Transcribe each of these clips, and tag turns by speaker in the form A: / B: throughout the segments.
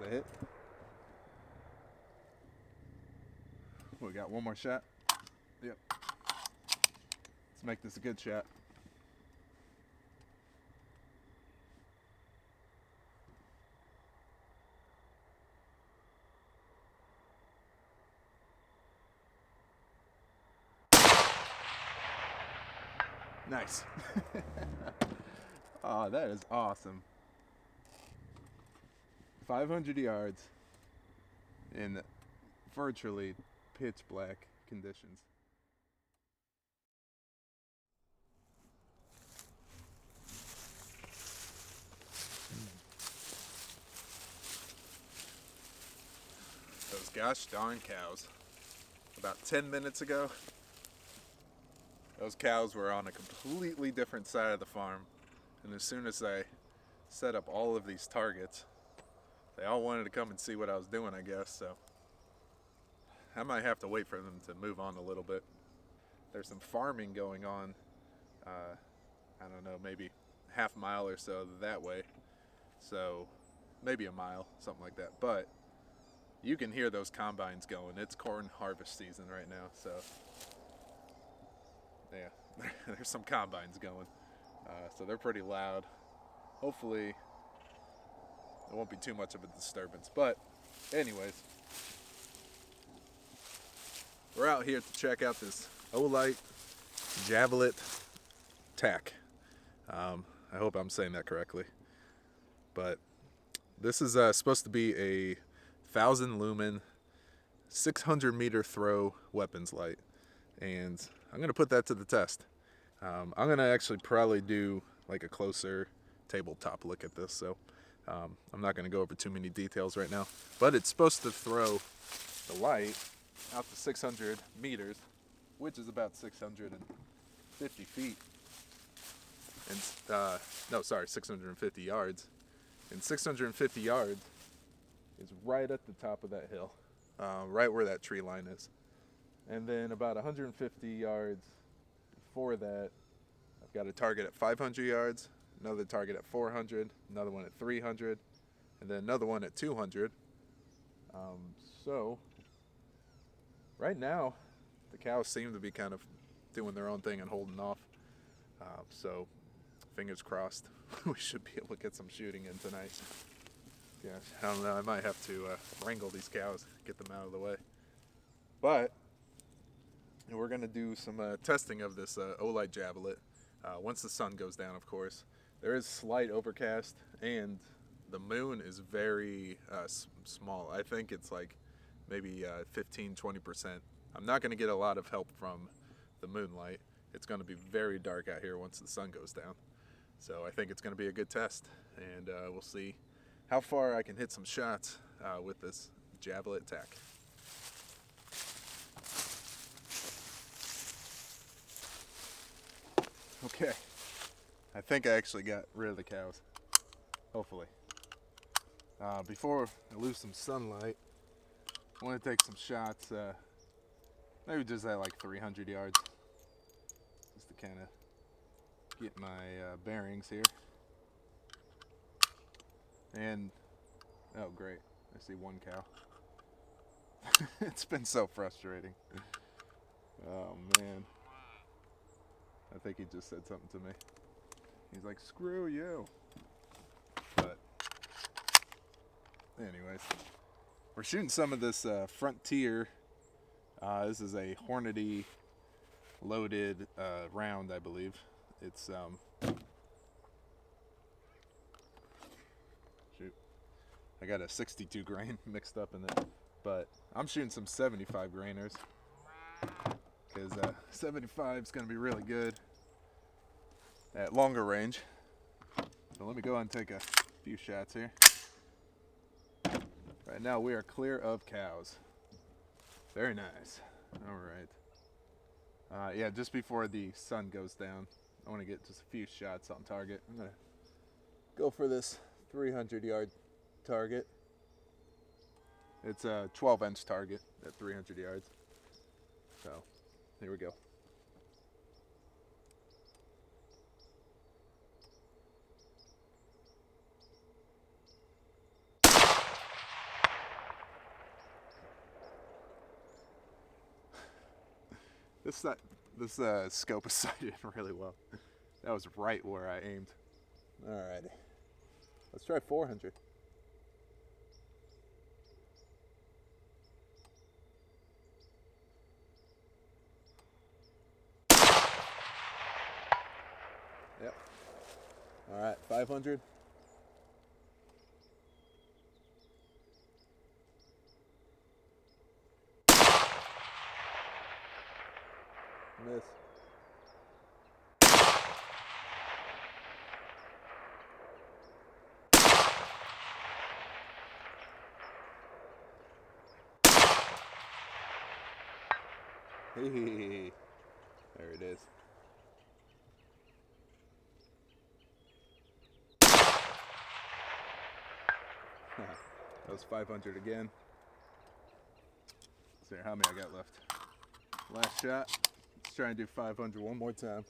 A: a hit. We got one more shot. Yep. Let's make this a good shot. Nice. Oh, that is awesome. 500 yards in virtually pitch black conditions. Those gosh darn cows. About 10 minutes ago, those cows were on a completely different side of the farm, and as soon as I set up all of these targets, they all wanted to come and see what I was doing, I guess, so I might have to wait for them to move on a little bit. There's some farming going on, I don't know, maybe half mile or so that way, so maybe a mile, something like that, but you can hear those combines going. It's corn harvest season right now, so yeah, there's some combines going, so they're pretty loud. Hopefully it won't be too much of a disturbance, but anyways, we're out here to check out this Olight Javelot Tac. I hope I'm saying that correctly, but this is supposed to be a 1,000 lumen 600 meter throw weapons light, and I'm gonna put that to the test. I'm gonna actually probably do like a closer tabletop look at this, so I'm not gonna go over too many details right now, but it's supposed to throw the light out to 600 meters, which is about 650 feet, and no, sorry, 650 yards, and 650 yards is right at the top of that hill, right where that tree line is. And then about 150 yards before that, I've got a target at 500 yards, another target at 400, another one at 300, and then another one at 200. So right now, the cows seem to be kind of doing their own thing and holding off. So fingers crossed, we should be able to get some shooting in tonight. Yeah, I don't know, I might have to wrangle these cows, get them out of the way. But we're gonna do some testing of this Olight Javelot once the sun goes down, of course. There is slight overcast, and the moon is very small. I think it's like maybe 15-20%. I'm not gonna get a lot of help from the moonlight. It's gonna be very dark out here once the sun goes down. So I think it's gonna be a good test, and we'll see how far I can hit some shots with this Javelot Tac. Okay, I think I actually got rid of the cows, hopefully. Before I lose some sunlight, I want to take some shots, maybe just at like 300 yards, just to kind of get my bearings here. And, oh great, I see one cow. It's been so frustrating. Oh man. I think he just said something to me. He's like, screw you. But anyways, we're shooting some of this Frontier. This is a Hornady loaded round, I believe. It's shoot, I got a 62 grain mixed up in it, but I'm shooting some 75 grainers because 75 is going to be really good at longer range. So let me go and take a few shots here. Right now we are clear of cows. Very nice. All right. Yeah, just before the sun goes down, I want to get just a few shots on target. I'm going to go for this 300-yard target. It's a 12-inch target at 300 yards. So, here we go. This scope is sighted really well. That was right where I aimed. Alrighty. Let's try 400. Yep. Alright, 500. Miss. Hey, there it is. That was 500 again. Let's see how many I got left. Last shot. Let's try and do 500 one more time.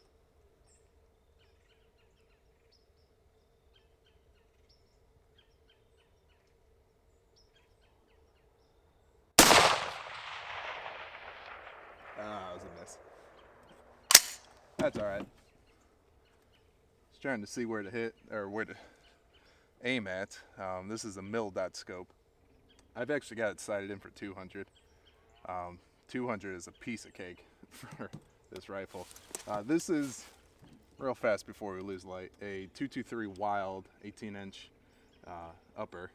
A: Ah, that was a miss. That's alright. Just trying to see where to hit, or where to aim at. This is a mill dot scope. I've actually got it sighted in for 200. 200 is a piece of cake for this rifle. This is, real fast before we lose light, a 223 Wild 18-inch upper.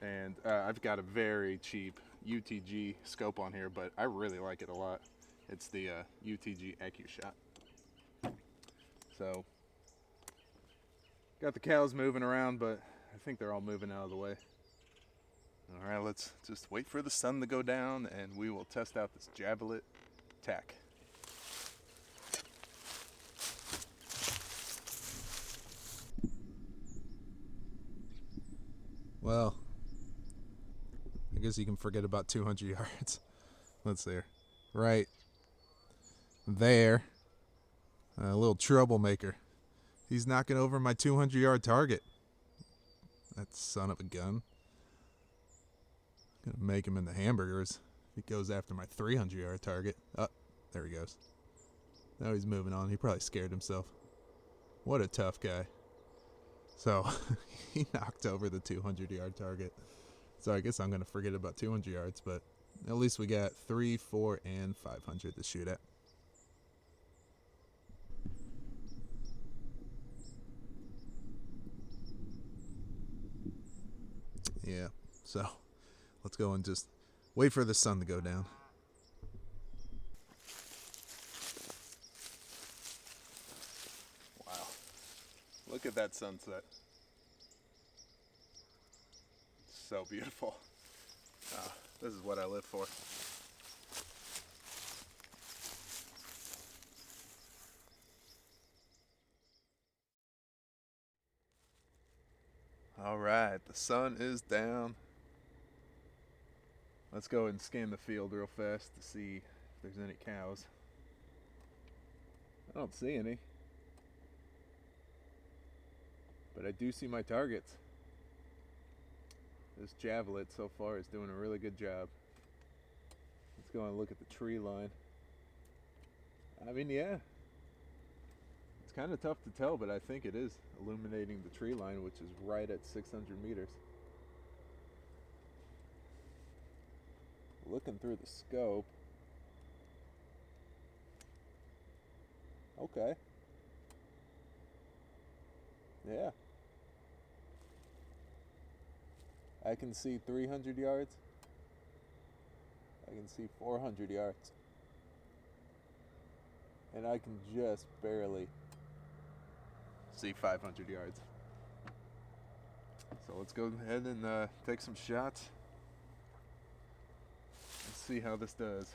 A: And I've got a very cheap UTG scope on here, but I really like it a lot. It's the UTG AccuShot. So, got the cows moving around, but I think they're all moving out of the way. Alright, let's just wait for the sun to go down and we will test out this Javelot Tac. Well, I guess you can forget about 200 yards. Let's see. Right there. A little troublemaker. He's knocking over my 200-yard target. That son of a gun. Gonna make him into hamburgers. He goes after my 300-yard target. Oh, there he goes. Now he's moving on. He probably scared himself. What a tough guy. So, he knocked over the 200-yard target. So I guess I'm gonna forget about 200 yards, but at least we got 3, 4, and 500 to shoot at. Yeah, so let's go and just wait for the sun to go down. Wow. Look at that sunset. It's so beautiful. This is what I live for. All right, the sun is down. Let's go and scan the field real fast to see if there's any cows. I don't see any, but I do see my targets. This Javelot so far is doing a really good job. Let's go and look at the tree line. I mean, yeah, it's kind of tough to tell, but I think it is illuminating the tree line, which is right at 600 meters. Looking through the scope. Okay. Yeah. I can see 300 yards. I can see 400 yards. And I can just barely see 500 yards. So let's go ahead and take some shots. Let's see how this does.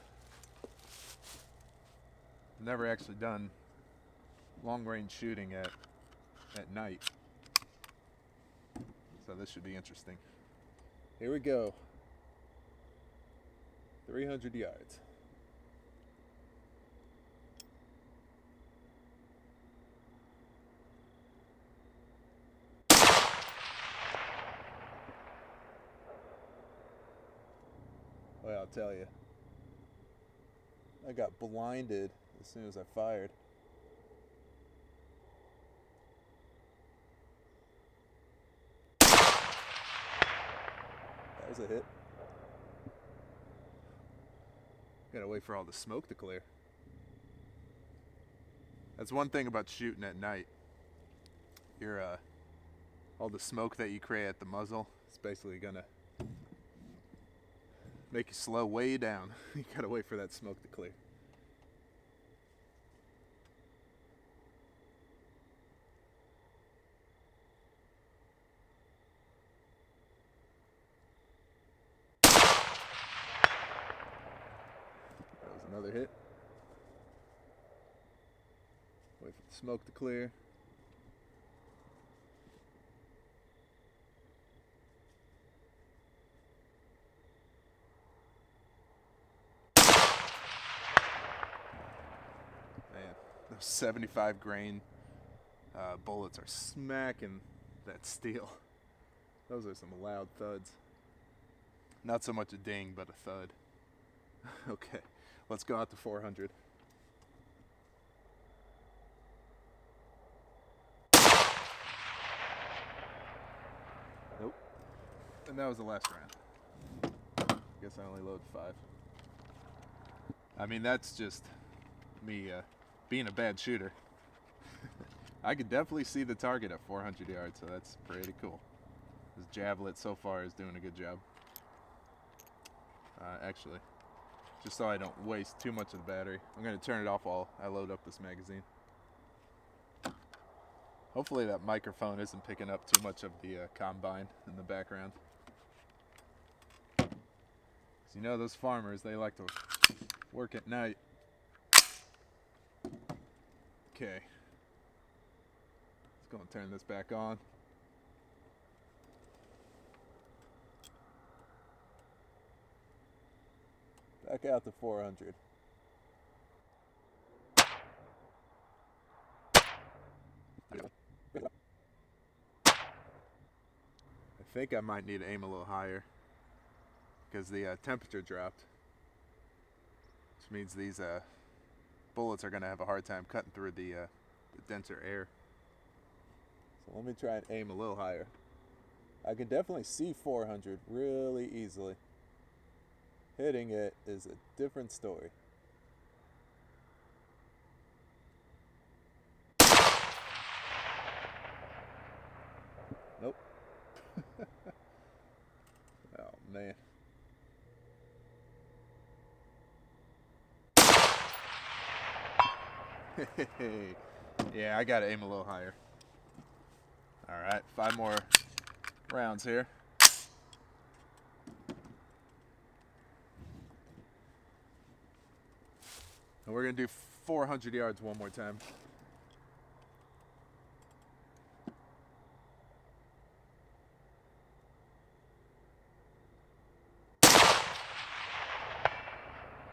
A: Never actually done long range shooting at night. So this should be interesting. Here we go. 300 yards. Well, I'll tell you. I got blinded as soon as I fired. That was a hit. Gotta wait for all the smoke to clear. That's one thing about shooting at night. All the smoke that you create at the muzzle is basically gonna make you slow way down. You gotta wait for that smoke to clear. That was another hit. Wait for the smoke to clear. Man, those 75 grain bullets are smacking that steel. Those are some loud thuds. Not so much a ding, but a thud. Okay, let's go out to 400. Nope. And that was the last round. Guess I only loaded 5. I mean, that's just me being a bad shooter. I could definitely see the target at 400 yards, so that's pretty cool. This Javelot so far is doing a good job. Actually, just so I don't waste too much of the battery, I'm going to turn it off while I load up this magazine. Hopefully that microphone isn't picking up too much of the combine in the background. 'Cause you know those farmers, they like to work at night. Okay. Let's go and turn this back on. Back out to 400. I think I might need to aim a little higher because the temperature dropped, which means these bullets are going to have a hard time cutting through the denser air. So let me try and aim a little higher. I can definitely see 400 really easily. Hitting it is a different story. Nope. Oh man. Yeah, I gotta aim a little higher. Alright, 5 more rounds here. And we're gonna do 400 yards one more time.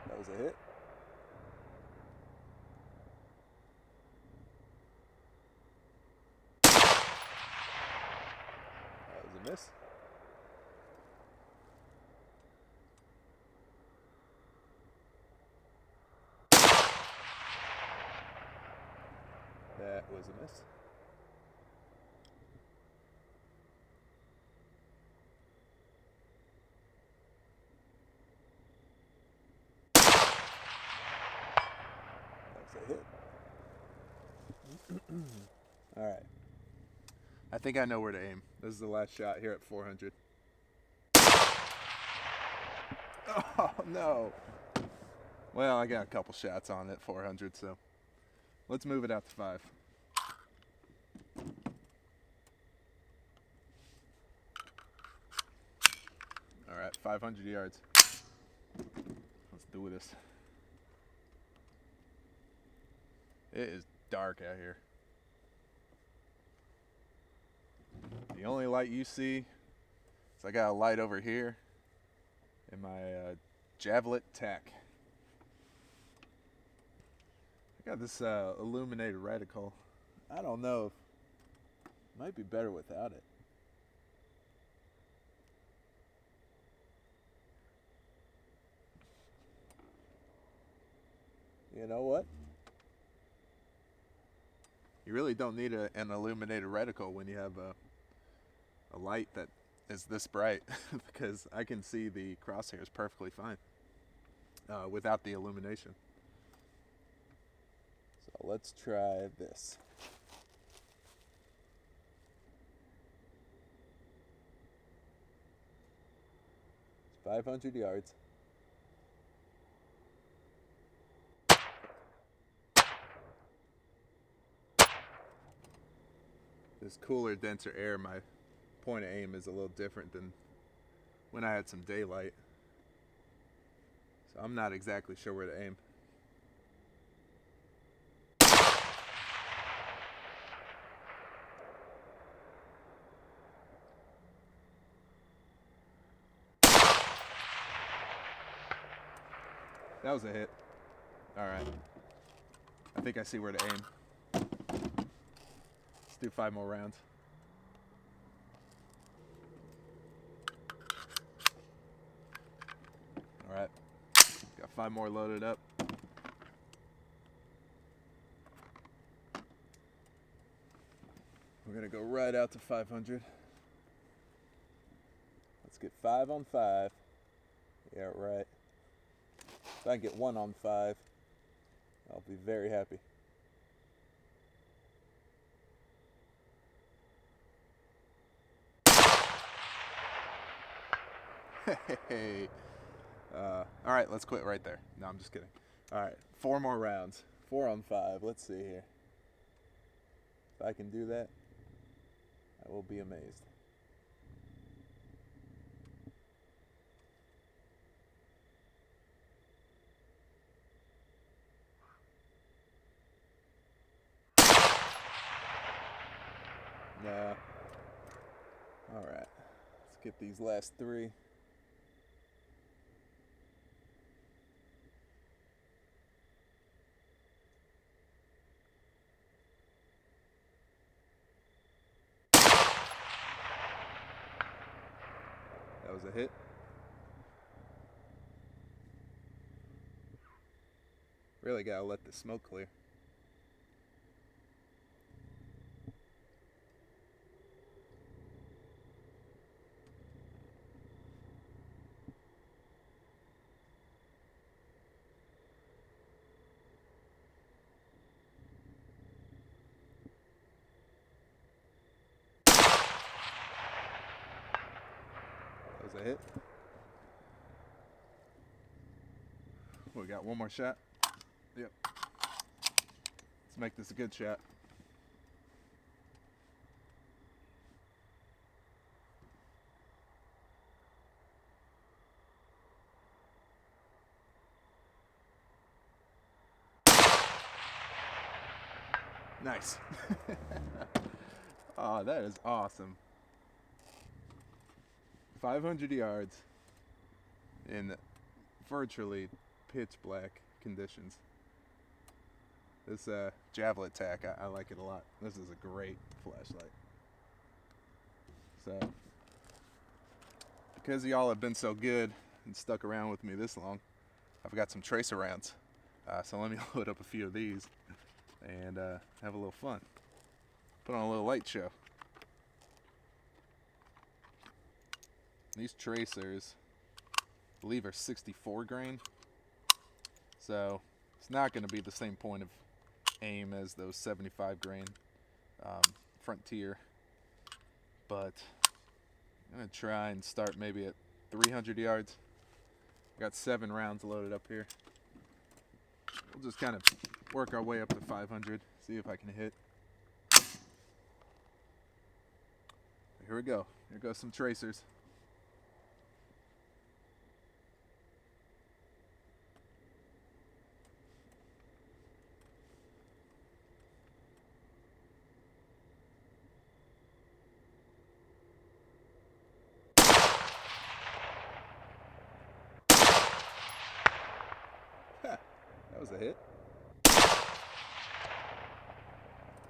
A: That was a hit. That was a miss. That was a miss. That was a hit. All right. I think I know where to aim. This is the last shot here at 400. Oh, no. Well, I got a couple shots on it at 400, so let's move it out to 5. All right, 500 yards. Let's do this. It is dark out here. The only light you see is I got a light over here in my Javelot Tac. I got this illuminated reticle. I don't know if it might be better without it. You know what? You really don't need an illuminated reticle when you have a light that is this bright because I can see the crosshairs perfectly fine without the illumination. So let's try this. 500 yards. This cooler, denser air, my point of aim is a little different than when I had some daylight. So I'm not exactly sure where to aim. That was a hit. All right. I think I see where to aim. Let's do 5 more rounds. All right. Got 5 more loaded up. We're gonna go right out to 500. Let's get 5 on 5. Yeah, right. If I can get 1 on 5, I'll be very happy. Hey. All right, let's quit right there. No, I'm just kidding. All right, 4 more rounds. 4 on 5. Let's see here. If I can do that, I will be amazed. Nah. All right. Let's get these last 3. That was a hit. Really gotta let the smoke clear. That was a hit. We got 1 more shot. Yep. Let's make this a good shot. Nice. Oh, that is awesome. 500 yards in virtually pitch black conditions. This Javelot Tac, I like it a lot. This is a great flashlight. So, because y'all have been so good and stuck around with me this long, I've got some tracer rounds. So let me load up a few of these and have a little fun. Put on a little light show. These tracers, I believe, are 64 grain. So it's not going to be the same point of aim as those 75 grain Frontier. But I'm going to try and start maybe at 300 yards. I got 7 rounds loaded up here. We'll just kind of work our way up to 500, see if I can hit. Here we go. Here goes some tracers. That was a hit. I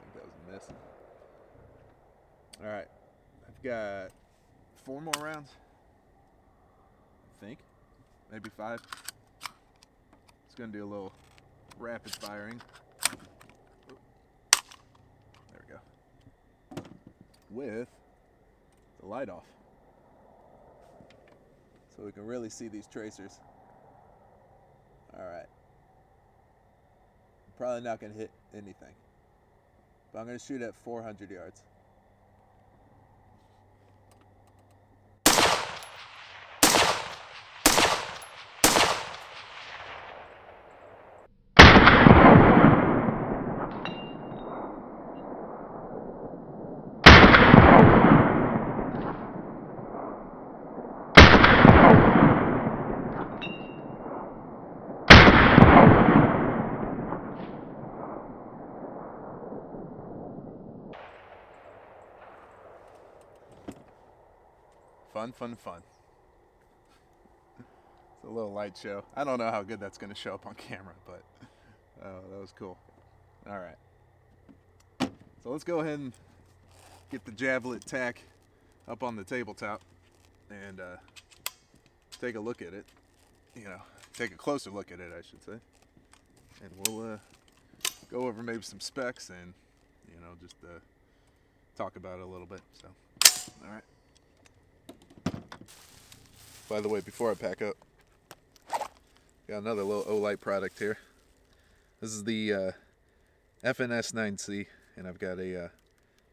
A: think that was a miss. Alright. I've got 4 more rounds. I think. Maybe 5. It's going to do a little rapid firing. There we go. With the light off. So we can really see these tracers. All right. I'm probably not gonna hit anything, but I'm gonna shoot at 400 yards. Fun, fun, fun. It's a little light show. I don't know how good that's going to show up on camera, but that was cool. All right. So let's go ahead and get the Javelot Tac up on the tabletop and take a look at it. You know, take a closer look at it, I should say. And we'll go over maybe some specs and, you know, just talk about it a little bit. So, all right. By the way, before I pack up, got another little Olight product here. This is the FNS9C, and I've got a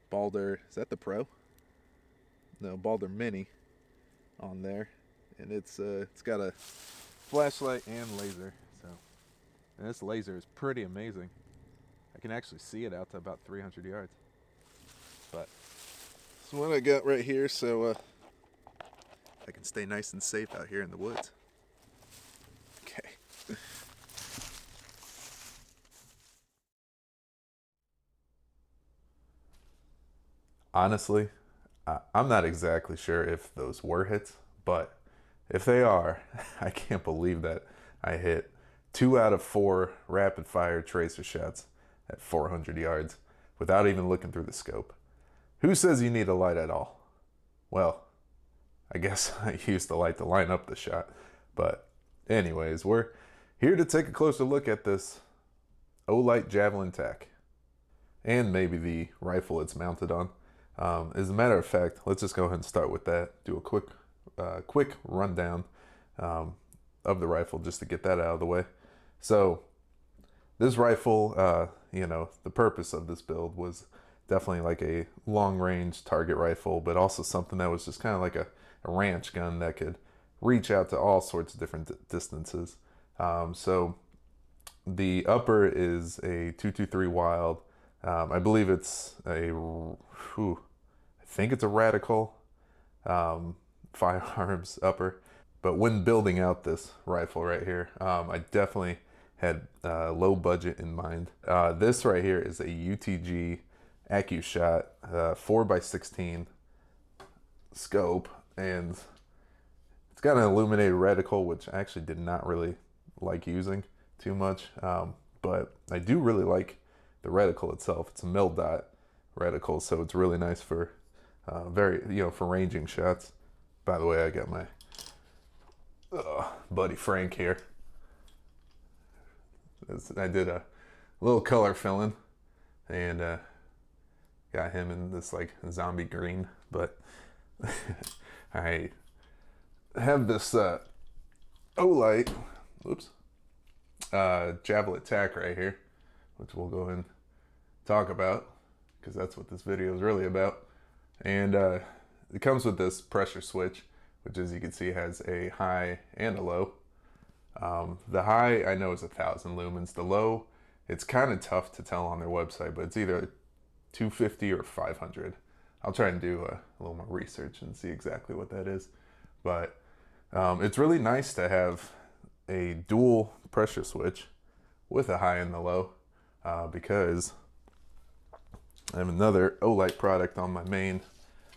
A: Balder, is that the Pro? No, Balder Mini on there, and it's got a flashlight and laser. So, and this laser is pretty amazing. I can actually see it out to about 300 yards. But this is what I got right here, so I can stay nice and safe out here in the woods. Okay. Honestly, I'm not exactly sure if those were hits, but if they are, I can't believe that I hit 2 out of 4 rapid fire tracer shots at 400 yards without even looking through the scope. Who says you need a light at all? Well, I guess I used the light to line up the shot. But anyways, we're here to take a closer look at this Olight Javelot Tac and maybe the rifle it's mounted on. As a matter of fact, let's just go ahead and start with that. Do a quick rundown of the rifle just to get that out of the way. So this rifle, you know, the purpose of this build was definitely like a long-range target rifle, but also something that was just kind of like a ranch gun that could reach out to all sorts of different distances. So the upper is a 223 Wild. I believe it's I think it's a Radical firearms upper. But when building out this rifle right here, I definitely had low budget in mind. This right here is a UTG AccuShot 4x16 scope, and it's got an illuminated reticle, which I actually did not really like using too much, but I do really like the reticle itself. It's a mil dot reticle, so it's really nice for for ranging shots. By the way, I got my buddy Frank here. I did a little color filling and got him in this like zombie green, but I have this Olight, Javelot Tac right here, which we'll go and talk about because that's what this video is really about. And it comes with this pressure switch, which, as you can see, has a high and a low. The high I know is 1,000 lumens. The low, it's kind of tough to tell on their website, but it's either 250 or 500. I'll try and do a little more research and see exactly what that is. But it's really nice to have a dual pressure switch with a high and the low because I have another Olight product on my main,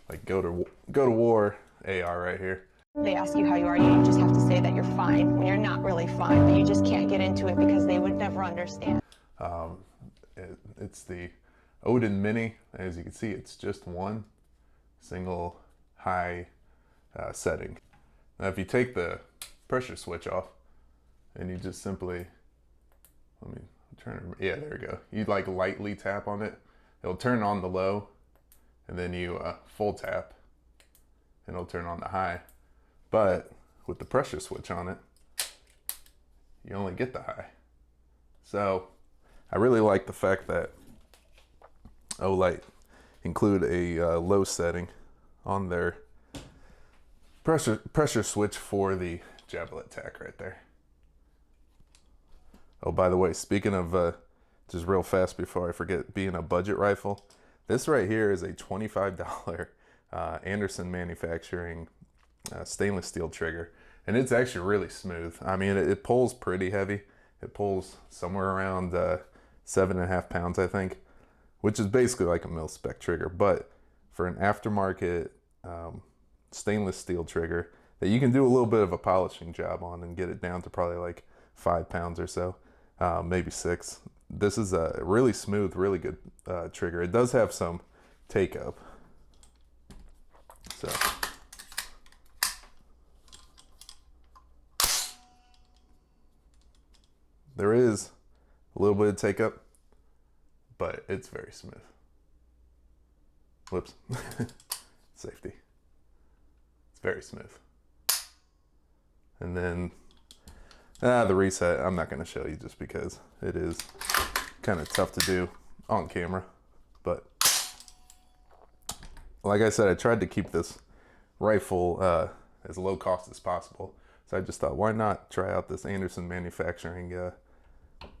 A: like go to war AR right here.
B: They ask you how you are, you just have to say that you're fine when you're not really fine, but you just can't get into it because they would never understand.
A: It's the Odin Mini. As you can see, it's just one single high setting. Now if you take the pressure switch off and you just simply, Yeah, there we go. You like lightly tap on it. It'll turn on the low, and then you full tap, and it'll turn on the high. But with the pressure switch on it, you only get the high. So I really like the fact that Olight include a low setting on their pressure switch for the Javelot Tac right there. Oh, by the way, speaking of just real fast before I forget, being a budget rifle, this right here is a $25 Anderson Manufacturing stainless steel trigger, and it's actually really smooth. I mean, it pulls pretty heavy. It pulls somewhere around 7.5 pounds, I think, which is basically like a mil-spec trigger. But for an aftermarket stainless steel trigger that you can do a little bit of a polishing job on and get it down to probably like 5 pounds or so, maybe 6. This is a really smooth, really good trigger. It does have some take up. So there is a little bit of take up, but it's very smooth. Whoops. Safety. It's very smooth. And then the reset, I'm not going to show you just because it is kind of tough to do on camera. But like I said, I tried to keep this rifle as low cost as possible. So I just thought, why not try out this Anderson Manufacturing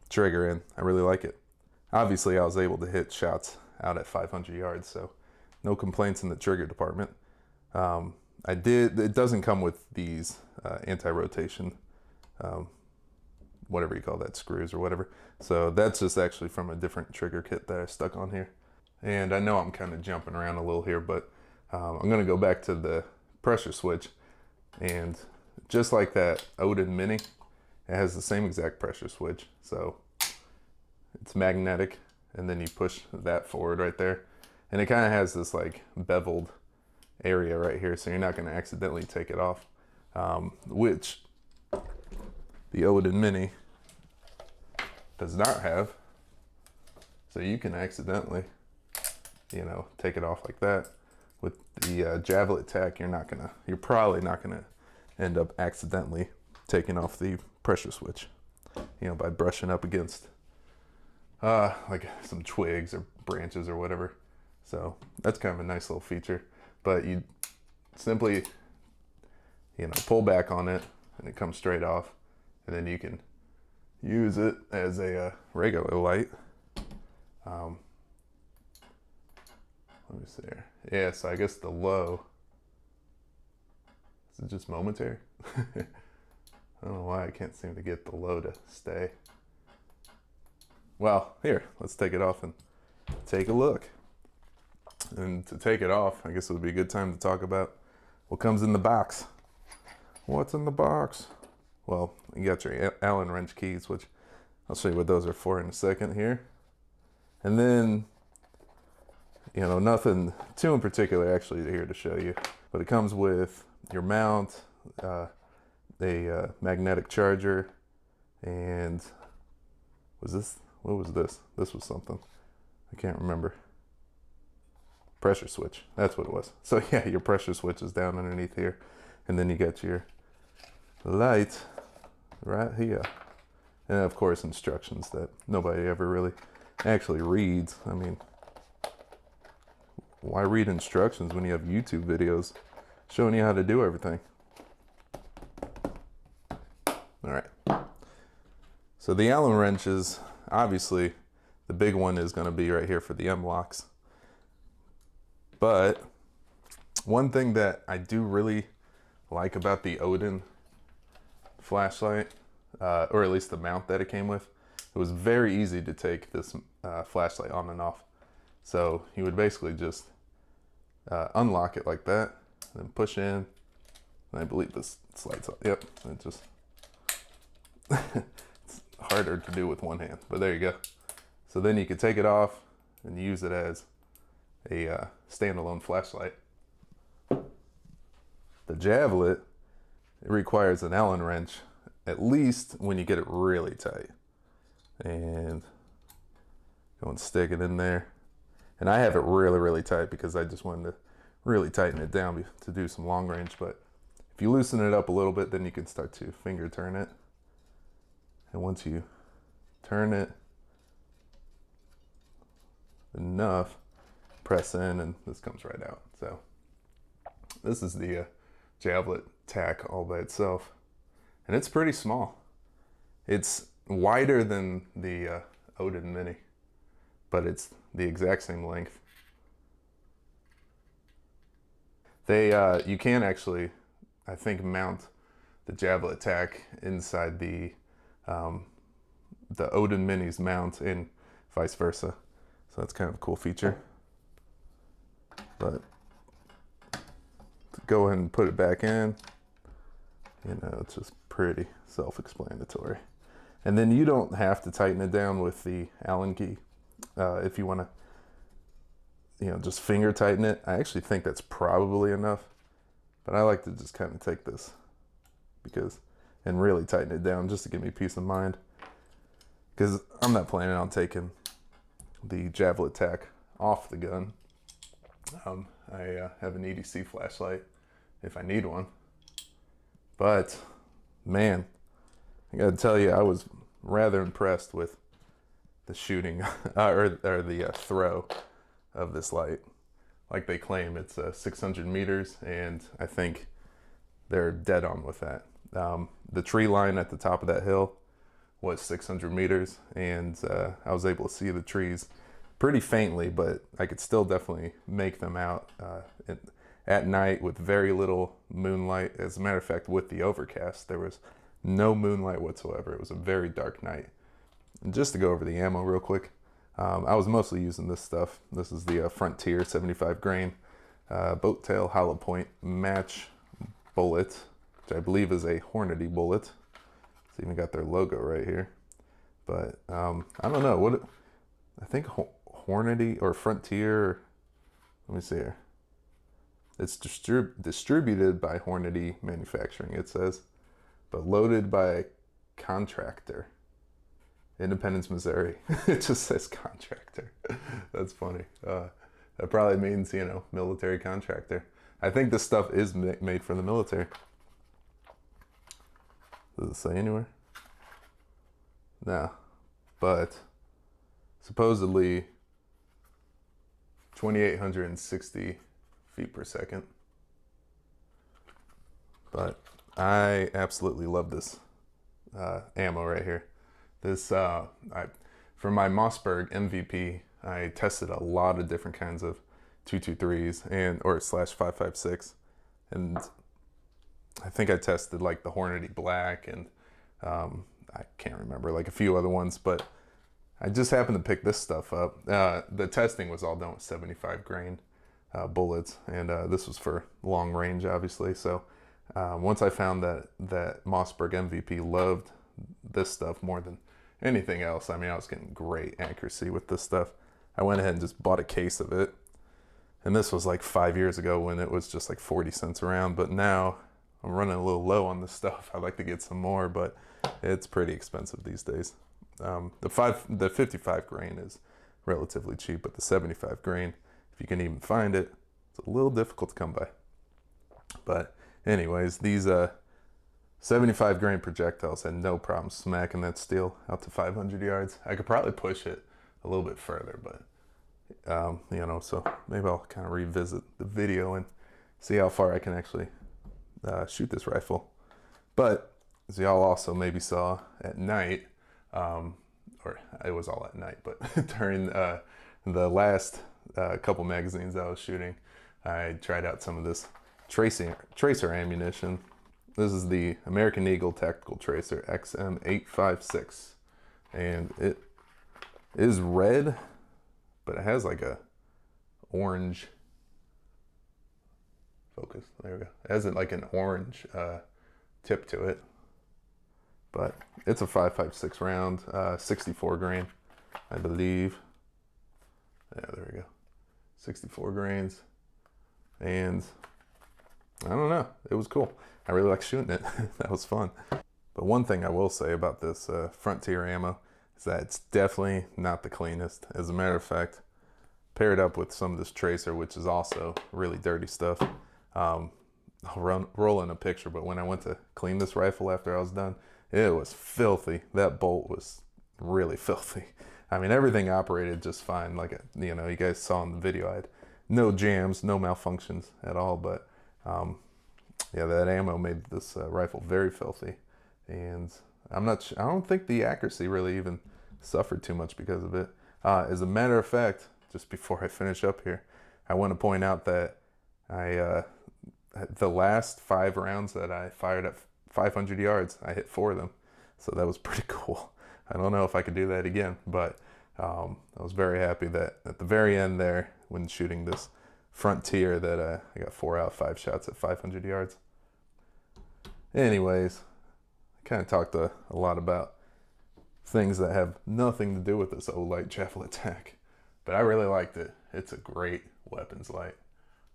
A: trigger, and I really like it. Obviously, I was able to hit shots out at 500 yards, so no complaints in the trigger department. It doesn't come with these anti-rotation, whatever you call that, screws or whatever. So that's just actually from a different trigger kit that I stuck on here. And I know I'm kind of jumping around a little here, but I'm going to go back to the pressure switch. And just like that Odin Mini, it has the same exact pressure switch. So it's magnetic, and then you push that forward right there. And it kind of has this like beveled area right here, so you're not going to accidentally take it off, which the Odin Mini does not have. So you can accidentally, take it off like that. With the Javelot Tac, you're probably not gonna end up accidentally taking off the pressure switch, by brushing up against like some twigs or branches or whatever. So that's kind of a nice little feature. But you simply, pull back on it, and it comes straight off, and then you can use it as a regular light. Let me see here. Yeah, so I guess the low, is it just momentary? I don't know why I can't seem to get the low to stay. Well, here, let's take it off and take a look. And to take it off, I guess it would be a good time to talk about what comes in the box. What's in the box? Well, you got your Allen wrench keys, which I'll show you what those are for in a second here. And then, nothing too in particular actually here to show you, but it comes with your mount, a magnetic charger, and what was this? This was something. I can't remember. Pressure switch. That's what it was. So yeah, your pressure switch is down underneath here. And then you got your light right here. And of course, instructions that nobody ever really actually reads. I mean, why read instructions when you have YouTube videos showing you how to do everything? All right. So the Allen wrenches, obviously, the big one is going to be right here for the M-locks. But one thing that I do really like about the Odin flashlight, or at least the mount that it came with, it was very easy to take this flashlight on and off. So you would basically just unlock it like that, then push in, and I believe this slides up. Yep, it just it's harder to do with one hand, but there you go. So then you could take it off and use it as a standalone flashlight. The Javelot, it requires an Allen wrench, at least when you get it really tight.
C: and go and stick it in there. And I have it really, really tight because I just wanted to really tighten it down to do some long range. But if you loosen it up a little bit, then you can start to finger turn it. And once you turn it enough, press in, and this comes right out. So this is the Javelot Tac all by itself. And it's pretty small. It's wider than the Odin Mini, but it's the exact same length. You can actually, I think, mount the Javelot Tac inside the Odin Mini's mount and vice versa. So that's kind of a cool feature. But to go ahead and put it back in, you know, it's just pretty self-explanatory. And then you don't have to tighten it down with the Allen key. If you want to, you know, just finger tighten it. I actually think that's probably enough, but I like to just kind of take this and really tighten it down just to give me peace of mind, because I'm not planning on taking the Javelot Tac off the gun. I have an EDC flashlight if I need one, but man, I gotta tell you, I was rather impressed with the shooting or the throw of this light. Like they claim, it's 600 meters, and I think they're dead on with that. The tree line at the top of that hill was 600 meters, and I was able to see the trees pretty faintly, but I could still definitely make them out at night with very little moonlight. As a matter of fact, with the overcast, there was no moonlight whatsoever. It was a very dark night. And just to go over the ammo real quick, I was mostly using this stuff. This is the Frontier 75 grain boat tail hollow point match bullet, which I believe is a Hornady bullet. It's even got their logo right here. But I don't know what I think Hornady or Frontier. Let me see here. It's distributed by Hornady Manufacturing, it says, but loaded by a contractor. Independence, Missouri. It just says contractor. That's funny. That probably means, you know, military contractor. I think this stuff is made for the military. Does it say anywhere? No. But supposedly 2,860 feet per second. But I absolutely love this ammo right here. This, for my Mossberg MVP, I tested a lot of different kinds of 223s or /5.56, and I think I tested like the Hornady Black, and I can't remember, like a few other ones, but I just happened to pick this stuff up. The testing was all done with 75 grain bullets, and this was for long range, obviously. So once I found that Mossberg MVP loved this stuff more than anything else, I mean, I was getting great accuracy with this stuff. I went ahead and just bought a case of it. And this was like 5 years ago when it was just like 40 cents around. But now I'm running a little low on this stuff. I'd like to get some more, but it's pretty expensive these days. The 55 grain is relatively cheap, but the 75 grain, if you can even find it, it's a little difficult to come by. But anyways, these 75 grain projectiles had no problem smacking that steel out to 500 yards. I could probably push it a little bit further, but you know, so maybe I'll kind of revisit the video and see how far I can actually shoot this rifle. But as y'all also maybe saw at night, or it was all at night, but during the last couple magazines I was shooting, I tried out some of this tracer ammunition. This is the American Eagle Tactical Tracer XM856, and it is red, but it has like a orange focus. There we go. It has like an orange tip to it, but it's a 5.56 round, 64 grain, I believe. Yeah, there we go. 64 grains, and I don't know. It was cool. I really like shooting it. That was fun. But one thing I will say about this Frontier ammo, is that it's definitely not the cleanest. As a matter of fact, paired up with some of this tracer, which is also really dirty stuff. I'll roll in a picture, but when I went to clean this rifle after I was done, it was filthy. That bolt was really filthy. I mean, everything operated just fine. Like, you know, you guys saw in the video, I had no jams, no malfunctions at all. But yeah, that ammo made this rifle very filthy. And I don't think the accuracy really even suffered too much because of it. As a matter of fact, just before I finish up here, I want to point out that the last 5 rounds that I fired at 500 yards, I hit 4 of them. So that was pretty cool. I don't know if I could do that again, but I was very happy that at the very end there, when shooting this Frontier, that I got 4 out of 5 shots at 500 yards. Anyways, I kind of talked a lot about things that have nothing to do with this Olight Javelot Tac, but I really liked it. It's a great weapons light.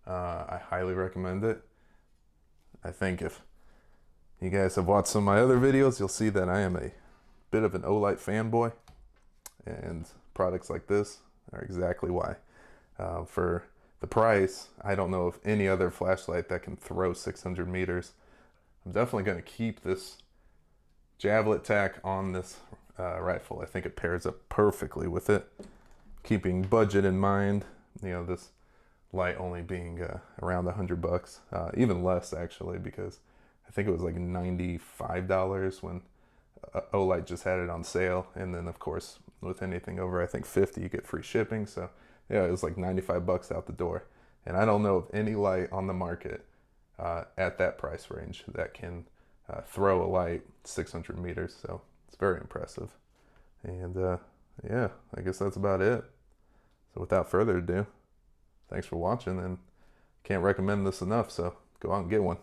C: I highly recommend it. I think if you guys have watched some of my other videos, you'll see that I am a bit of an Olight fanboy, and products like this are exactly why. For the price, I don't know of any other flashlight that can throw 600 meters. I'm definitely going to keep this Javelot Tac on this rifle. I think it pairs up perfectly with it. Keeping budget in mind, you know, this light only being around $100, even less actually, because I think it was like $95 when Olight just had it on sale. And then of course, with anything over, I think 50, you get free shipping. So yeah, it was like $95 out the door. And I don't know of any light on the market at that price range that can throw a light 600 meters. So it's very impressive. And yeah, I guess that's about it. So without further ado, thanks for watching, and can't recommend this enough, so go out and get one.